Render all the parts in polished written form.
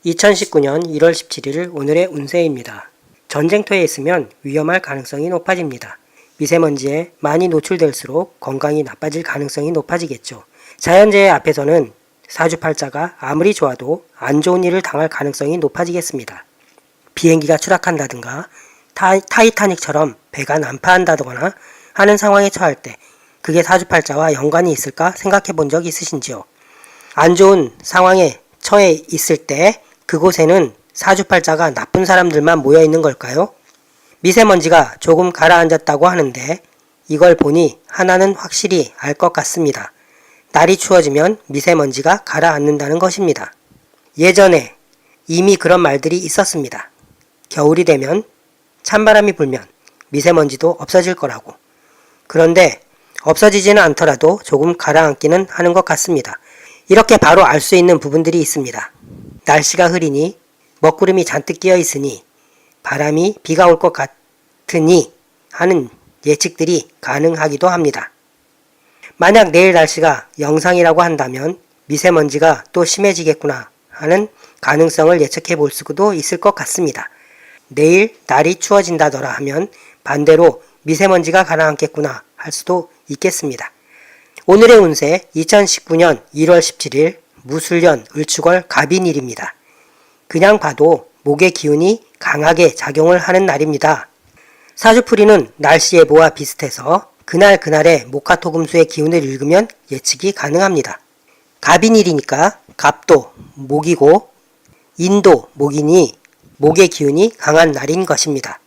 2019년 1월 17일 오늘의 운세입니다. 전쟁터에 있으면 위험할 가능성이 높아집니다. 미세먼지에 많이 노출될수록 건강이 나빠질 가능성이 높아지겠죠. 자연재해 앞에서는 사주팔자가 아무리 좋아도 안 좋은 일을 당할 가능성이 높아지겠습니다. 비행기가 추락한다든가 타이타닉처럼 배가 난파한다거나 하는 상황에 처할 때 그게 사주팔자와 연관이 있을까 생각해 본 적 있으신지요? 안 좋은 상황에 처해 있을 때 그곳에는 사주팔자가 나쁜 사람들만 모여 있는 걸까요? 미세먼지가 조금 가라앉았다고 하는데 이걸 보니 하나는 확실히 알 것 같습니다. 날이 추워지면 미세먼지가 가라앉는다는 것입니다. 예전에 이미 그런 말들이 있었습니다. 겨울이 되면 찬바람이 불면 미세먼지도 없어질 거라고. 그런데 없어지지는 않더라도 조금 가라앉기는 하는 것 같습니다. 이렇게 바로 알 수 있는 부분들이 있습니다. 날씨가 흐리니 먹구름이 잔뜩 끼어 있으니 바람이 비가 올 것 같으니 하는 예측들이 가능하기도 합니다. 만약 내일 날씨가 영상이라고 한다면 미세먼지가 또 심해지겠구나 하는 가능성을 예측해 볼 수도 있을 것 같습니다. 내일 날이 추워진다더라 하면 반대로 미세먼지가 가라앉겠구나 할 수도 있겠습니다. 오늘의 운세 2019년 1월 17일 무술년 을축월 갑인일입니다. 그냥 봐도 목의 기운이 강하게 작용을 하는 날입니다. 사주풀이는 날씨 예보와 비슷해서 그날그날의 목화토금수의 기운을 읽으면 예측이 가능합니다. 갑인일이니까 갑도 목이고 인도 목이니 목의 기운이 강한 날인 것입니다.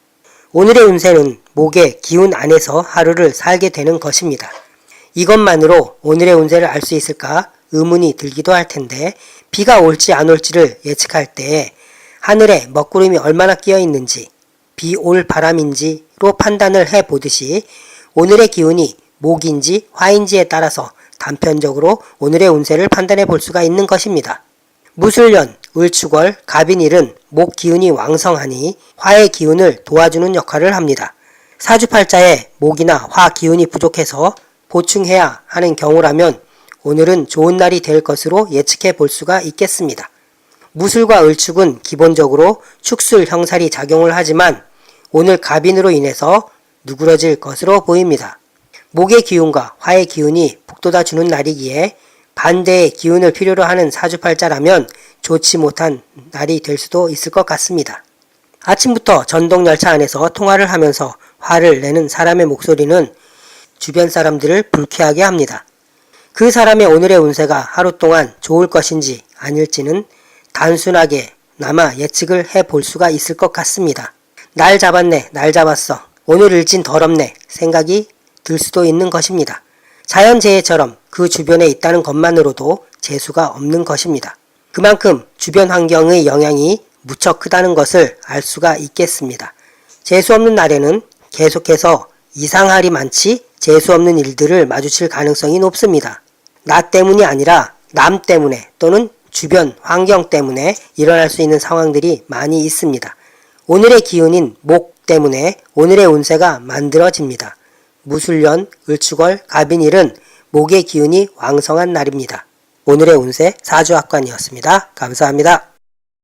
오늘의 운세는 목의 기운 안에서 하루를 살게 되는 것입니다. 이것만으로 오늘의 운세를 알 수 있을까 의문이 들기도 할 텐데 비가 올지 안 올지를 예측할 때 하늘에 먹구름이 얼마나 끼어 있는지 비 올 바람인지로 판단을 해보듯이 오늘의 기운이 목인지 화인지에 따라서 단편적으로 오늘의 운세를 판단해 볼 수가 있는 것입니다. 무술년 을축월 갑인일은 목 기운이 왕성하니 화의 기운을 도와주는 역할을 합니다. 사주팔자에 목이나 화 기운이 부족해서 보충해야 하는 경우라면 오늘은 좋은 날이 될 것으로 예측해 볼 수가 있겠습니다. 무술과 을축은 기본적으로 축술 형살이 작용을 하지만 오늘 갑인으로 인해서 누그러질 것으로 보입니다. 목의 기운과 화의 기운이 북돋아 주는 날이기에 반대의 기운을 필요로 하는 사주팔자라면 좋지 못한 날이 될 수도 있을 것 같습니다. 아침부터 전동열차 안에서 통화를 하면서 화를 내는 사람의 목소리는 주변 사람들을 불쾌하게 합니다. 그 사람의 오늘의 운세가 하루 동안 좋을 것인지 아닐지는 단순하게 나마 예측을 해볼 수가 있을 것 같습니다. 날 잡았네, 날 잡았어, 오늘 일진 더럽네 생각이 들 수도 있는 것입니다. 자연재해처럼 그 주변에 있다는 것만으로도 재수가 없는 것입니다. 그만큼 주변 환경의 영향이 무척 크다는 것을 알 수가 있겠습니다. 재수 없는 날에는 계속해서 이상할이 많지 재수 없는 일들을 마주칠 가능성이 높습니다. 나 때문이 아니라 남 때문에 또는 주변 환경 때문에 일어날 수 있는 상황들이 많이 있습니다. 오늘의 기운인 목 때문에 오늘의 운세가 만들어집니다. 무술년 을축월 갑인일은 목의 기운이 왕성한 날입니다. 오늘의 운세 사주학관이었습니다. 감사합니다.